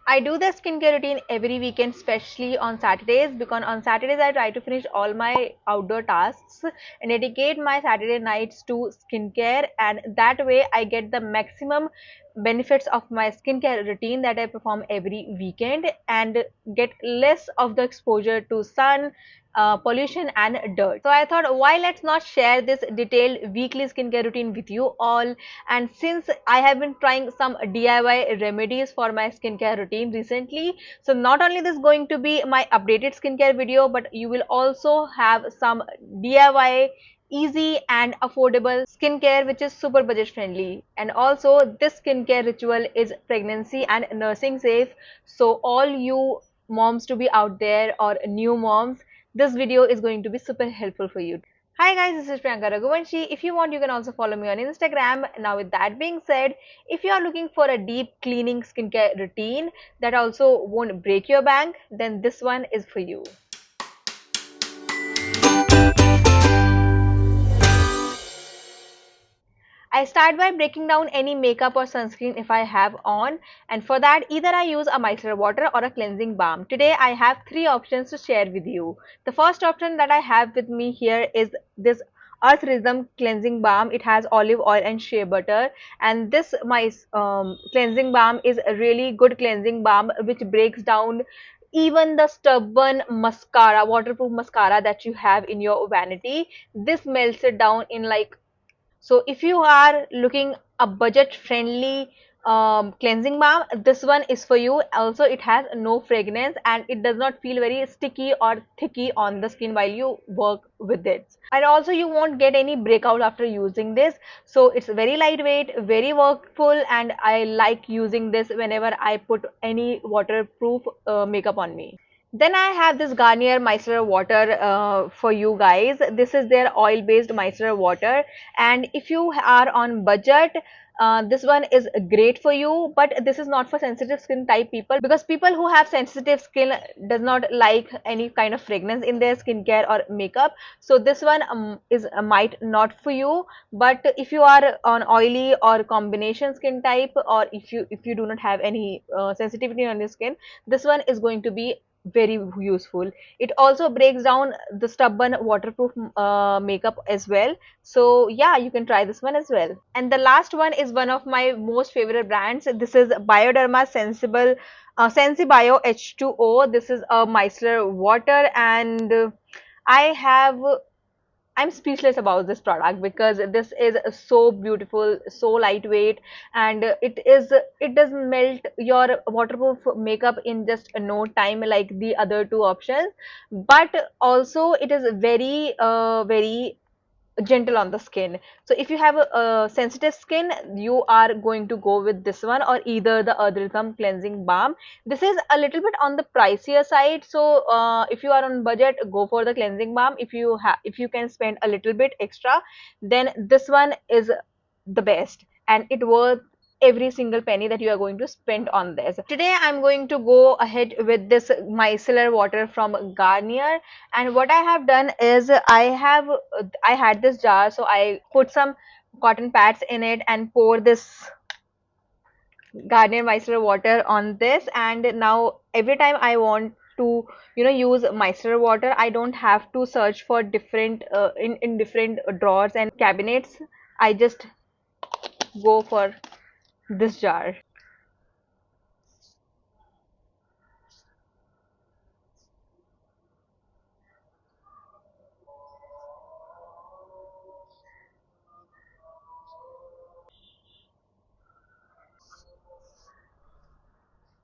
I do the skincare routine every weekend, especially on Saturdays, because on Saturdays I try to finish all my outdoor tasks and dedicate my Saturday nights to skincare, and that way I get the maximum benefits of my skincare routine that I perform every weekend and get less of the exposure to sun, pollution and dirt. So I thought, why let's not share this detailed weekly skincare routine with you all. And since I have been trying some DIY remedies for my skincare routine recently, so not only this going to be my updated skincare video, but you will also have some DIY easy and affordable skincare which is super budget friendly. And also this skincare ritual is pregnancy and nursing safe, so all you moms to be out there or new moms, this video is going to be super helpful for you. Hi guys, this is Priyanka Raghuvanshi. If you want, you can also follow me on Instagram. Now with that being said, if you are looking for a deep cleaning skincare routine that also won't break your bank, then this one is for you. I start by breaking down any makeup or sunscreen if I have on, and for that either I use a micellar water or a cleansing balm. Today I have three options to share with you. The first option that I have with me here is this Earth Rhythm cleansing balm. It has olive oil and shea butter, and this my cleansing balm is a really good cleansing balm which breaks down even the stubborn mascara, waterproof mascara that you have in your vanity. This melts it down in like, so if you are looking a budget friendly cleansing balm, this one is for you. Also it has no fragrance and it does not feel very sticky or thicky on the skin while you work with it. And also you won't get any breakout after using this. So it's very lightweight, very workful, and I like using this whenever I put any waterproof makeup on me. Then I have this Garnier micellar water for you guys. This is their oil-based micellar water, and if you are on budget, this one is great for you. But this is not for sensitive skin type people, because people who have sensitive skin does not like any kind of fragrance in their skincare or makeup. So this one is might not for you. But if you are on oily or combination skin type, or if you do not have any sensitivity on your skin, this one is going to be very useful. It also breaks down the stubborn waterproof makeup as well. So yeah, you can try this one as well. And the last one is one of my most favorite brands. This is Bioderma Sensible Sensibio H2O. This is a micellar water, and I have I'm speechless about this product because this is so beautiful, so lightweight, and it does melt your waterproof makeup in just no time like the other two options. But also it is very gentle on the skin. So if you have a sensitive skin, you are going to go with this one or either the Rhythm cleansing balm. This is a little bit on the pricier side, so if you are on budget, go for the cleansing balm. If you can spend a little bit extra, then this one is the best, and it worth every single penny that you are going to spend on this. Today I'm going to go ahead with this micellar water from Garnier, and what I have done is I had this jar, so I put some cotton pads in it and pour this Garnier micellar water on this. And now every time I want to use micellar water, I don't have to search for different in different drawers and cabinets. I just go for this jar.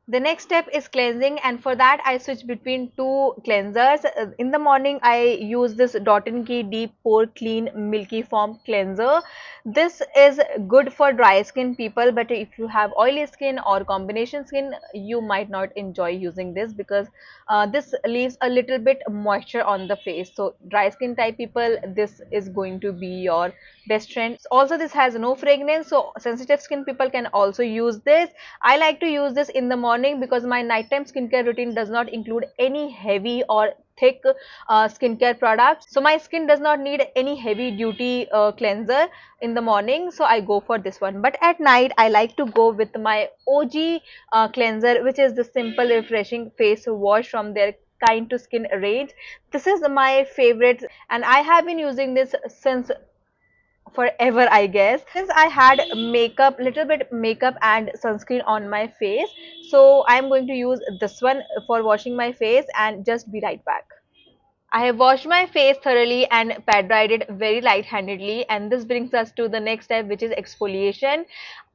The next step is cleansing, and for that I switch between two cleansers. In the morning I use this Dot & Key Deep Pore Clean Milky Foam Cleanser. This is good for dry skin people, but if you have oily skin or combination skin, you might not enjoy using this because this leaves a little bit moisture on the face. So dry skin type people, this is going to be your best friend. Also this has no fragrance, so sensitive skin people can also use this. I like to use this in the morning because my nighttime skincare routine does not include any heavy or thick skincare products. So my skin does not need any heavy duty cleanser in the morning, so I go for this one. But at night I like to go with my OG cleanser, which is the simple refreshing face wash from their Kind to Skin range. This is my favorite and I have been using this since forever, I guess, since I had makeup, little bit makeup and sunscreen on my face. So I'm going to use this one for washing my face and just be right back. I have washed my face thoroughly and pat dried it very light-handedly, and this brings us to the next step, which is exfoliation.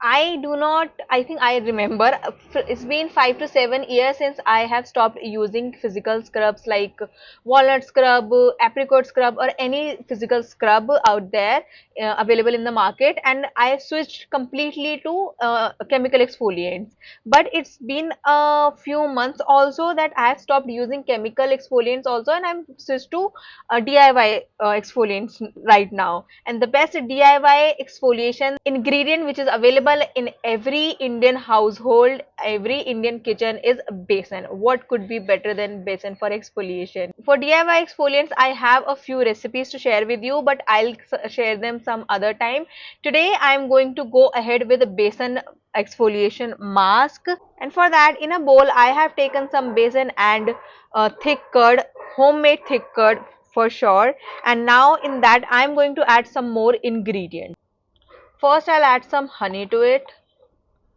I do not, I think I remember, it's been 5 to 7 years since I have stopped using physical scrubs like walnut scrub, apricot scrub, or any physical scrub out there available in the market, and I have switched completely to chemical exfoliants. But it's been a few months also that I have stopped using chemical exfoliants also, and I'm switched to DIY exfoliants right now. And the best DIY exfoliation ingredient which is available in every Indian household, every Indian kitchen is besan. What could be better than besan for exfoliation? For DIY exfoliants, I have a few recipes to share with you, but I'll share them some other time. Today, I'm going to go ahead with a besan exfoliation mask, and for that, in a bowl I have taken some besan and thick curd, homemade thick curd for sure. And now in that I'm going to add some more ingredients. First I'll add some honey to it.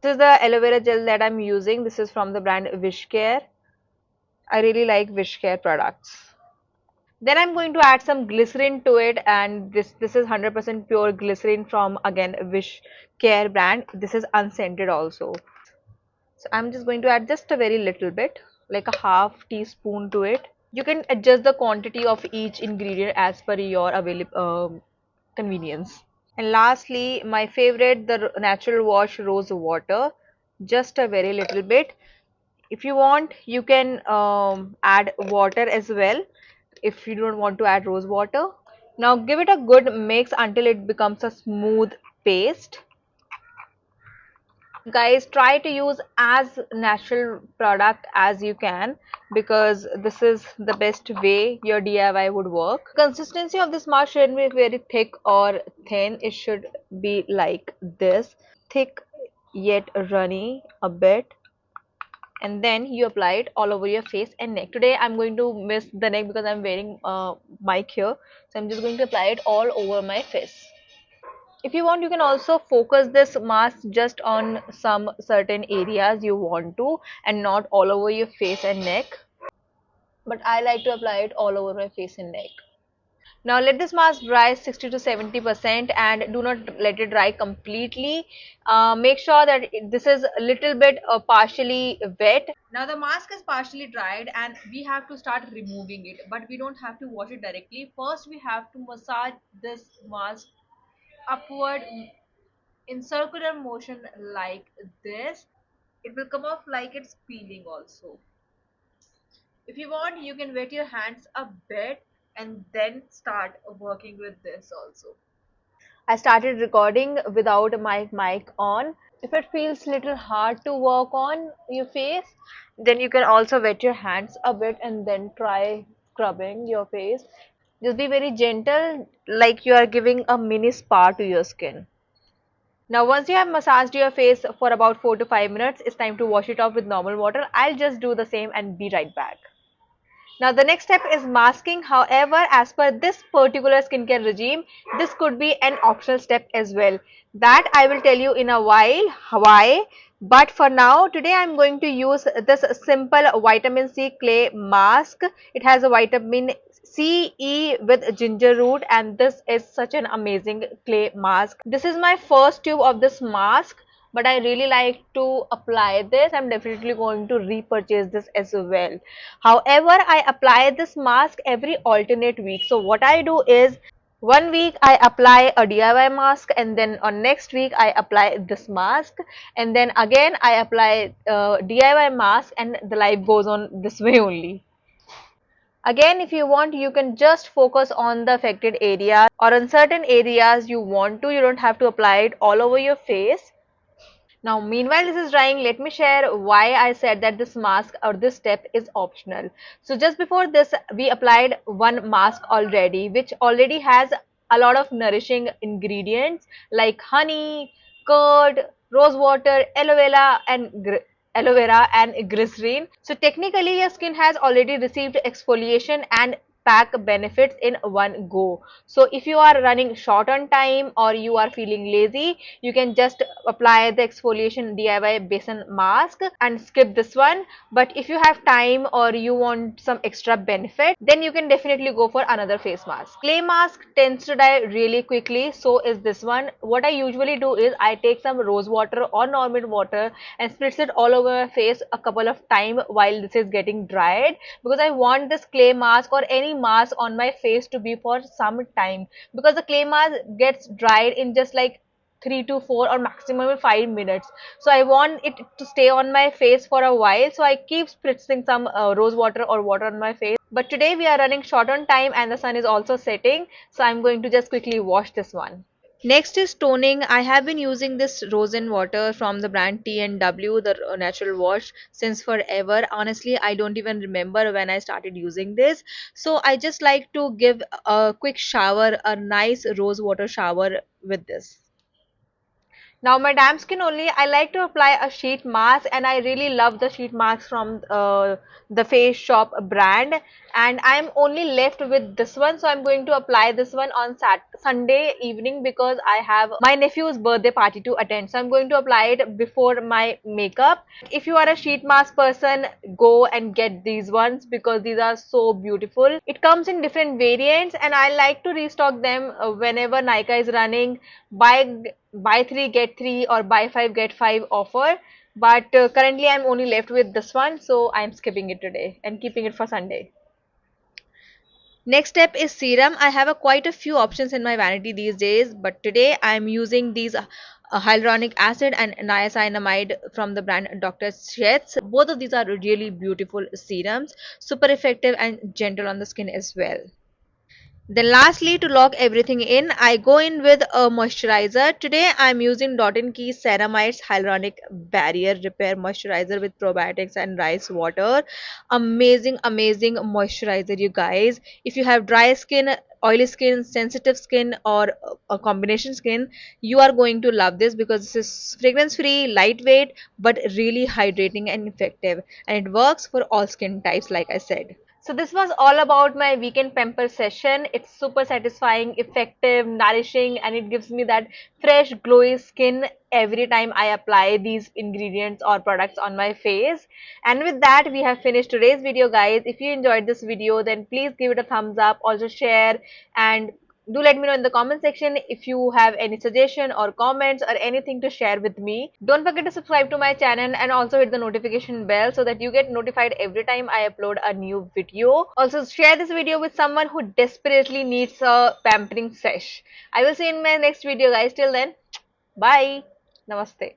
This is the aloe vera gel that I'm using. This is from the brand Wishcare. I really like Wishcare products. Then I'm going to add some glycerin to it, and this is 100% pure glycerin from again Wishcare brand. This is unscented also. So I'm just going to add just a very little bit, like a half teaspoon to it. You can adjust the quantity of each ingredient as per your available convenience. And lastly, my favorite, the natural wash rose water, just a very little bit. If you want, you can add water as well if you don't want to add rose water. Now give it a good mix until it becomes a smooth paste. Guys, try to use as natural product as you can, because this is the best way your DIY would work. Consistency of this mask shouldn't be very thick or thin. It should be like this, thick yet runny a bit, and then you apply it all over your face and neck. Today I'm going to miss the neck because I'm wearing mic here, so I'm just going to apply it all over my face. If you want, you can also focus this mask just on some certain areas you want to, and not all over your face and neck. But I like to apply it all over my face and neck. Now let this mask dry 60 to 70% and do not let it dry completely. Make sure that this is a little bit partially wet. Now the mask is partially dried and we have to start removing it, but we don't have to wash it directly. First we have to massage this mask upward in circular motion like this. It will come off like it's peeling also. If you want, you can wet your hands a bit and then start working with this also. I started recording without my mic on. If it feels little hard to work on your face, then you can also wet your hands a bit and then try scrubbing your face. Just be very gentle, like you are giving a mini spa to your skin. Now once you have massaged your face for about 4 to 5 minutes, it's time to wash it off with normal water. I'll just do the same and be right back. Now the next step is masking. However, as per this particular skincare regime, this could be an optional step as well. That I will tell you in a while why. But for now, today I'm going to use this simple vitamin C clay mask. It has a vitamin C, E with ginger root, and this is such an amazing clay mask. This is my first tube of this mask, but I really like to apply this. I'm definitely going to repurchase this as well. However, I apply this mask every alternate week. So what I do is, one week I apply a DIY mask, and then on next week I apply this mask, and then again I apply DIY mask, and the life goes on this way only. Again, if you want, you can just focus on the affected area or on certain areas you want to. You don't have to apply it all over your face. Now, meanwhile, this is drying. Let me share why I said that this mask or this step is optional. So, just before this, we applied one mask already, which already has a lot of nourishing ingredients like honey, curd, rose water, aloe vera and glycerine. So, technically, your skin has already received exfoliation and pack benefits in one go. So if you are running short on time or you are feeling lazy, you can just apply the exfoliation DIY basin mask and skip this one. But if you have time or you want some extra benefit, then you can definitely go for another face mask. Clay mask tends to dry really quickly, so is this one. What I usually do is I take some rose water or normal water and spritz it all over my face a couple of times while this is getting dried, because I want this clay mask or any mask on my face to be for some time, because the clay mask gets dried in just like 3 to 4 or maximum 5 minutes. So I want it to stay on my face for a while, so I keep spritzing some rose water or water on my face. But today we are running short on time and the sun is also setting, so I'm going to just quickly wash this one. Next is toning. I have been using this Rosen water from the brand T&W, the natural wash, since forever. Honestly, I don't even remember when I started using this. So I just like to give a quick shower, a nice rose water shower with this. Now my damp skin only, I like to apply a sheet mask, and I really love the sheet masks from the Face Shop brand, and I'm only left with this one, so I'm going to apply this one on Sunday evening because I have my nephew's birthday party to attend, so I'm going to apply it before my makeup. If you are a sheet mask person, go and get these ones because these are so beautiful. It comes in different variants and I like to restock them whenever Nykaa is running buy three get three or buy five get five offer. But currently I'm only left with this one, so I'm skipping it today and keeping it for Sunday. Next step is serum. I have quite a few options in my vanity these days, but today I'm using these hyaluronic acid and niacinamide from the brand Dr. Sheth's. Both of these are really beautiful serums, super effective and gentle on the skin as well. Then lastly, to lock everything in, I go in with a moisturizer. Today I'm using Dot & Key Ceramides Hyaluronic Barrier Repair Moisturizer with probiotics and rice water. Amazing, amazing moisturizer, you guys. If you have dry skin, oily skin, sensitive skin, or a combination skin, you are going to love this because this is fragrance free, lightweight, but really hydrating and effective. And it works for all skin types, like I said. So this was all about my weekend pamper session. It's super satisfying, effective, nourishing, and it gives me that fresh, glowy skin every time I apply these ingredients or products on my face. And with that, we have finished today's video, guys. If you enjoyed this video, then please give it a thumbs up, also share, and do let me know in the comment section if you have any suggestion or comments or anything to share with me. Don't forget to subscribe to my channel and also hit the notification bell so that you get notified every time I upload a new video. Also share this video with someone who desperately needs a pampering sesh. I will see you in my next video, guys. Till then, bye. Namaste.